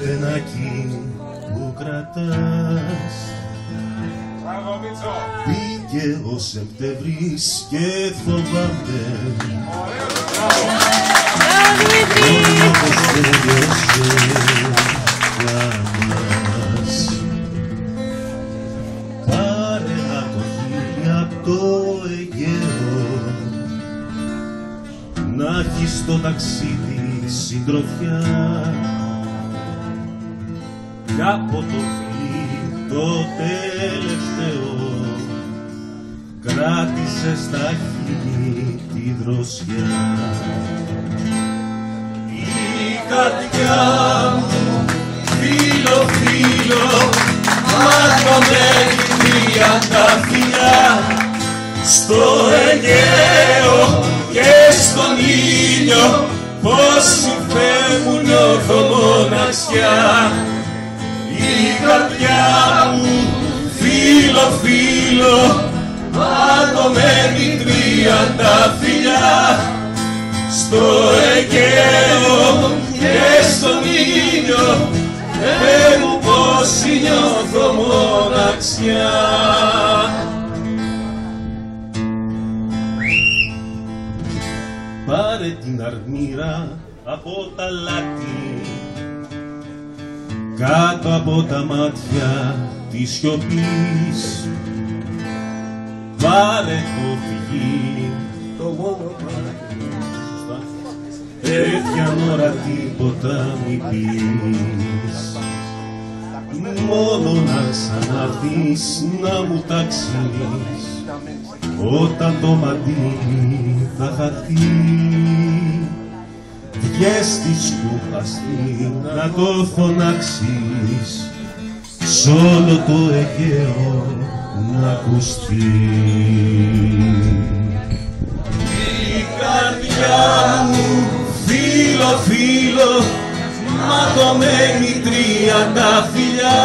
στενάκι που κρατάς. Πήγε ο Σεπτεμβρής και φοβάμαι όπως τέλειωσε για μας. Πάρε ένα κοχύλι απ' το Αιγαίο, να έχεις στο ταξίδι συντροφιά, κι από το φιλί το τελευταίο κράτησε στα χείλη τη δροσιά. Η καρδιά μου φίλο φίλο μάτωμένη τριάντα φιλιά, στο Αιγαίο και στον ήλιο πως συμφεύγουν ορθομοναξιά. Η καρδιά μου φίλο φίλο μάτωμένη τριάντα φιλιά, στο Αιγαίο και στον ήλιο φεύγουν πως νιώθω μοναξιά. Πάρε την αρμύρα από τα λάτι, κάτω από τα μάτια της σιωπής. Πάρε το φυγί, το μόνο τέτοια ώρα τίποτα μη πεις. Μόνο να ξαναρθείς να μου τάξεις, όταν το μαντίλι θα χαθεί. Βγες στη σκούπαστη να το φωνάξεις, σ' όλο το Αιγαίο να ακουστεί. Η καρδιά μου φίλο φίλο ματωμένη τριάντα φιλιά,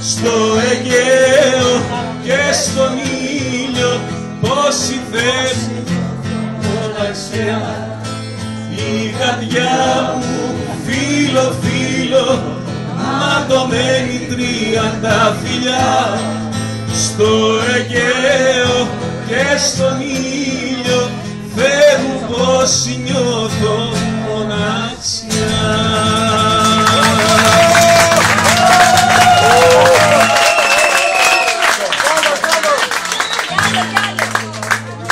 στο Αιγαίο και στον ήλιο πόσοι θες μοναξιά. Η καρδιά μου φίλο φίλο ματωμένη τριάντα φιλιά, στο Αιγαίο και στον ήλιο φεύγουν πως νιώθω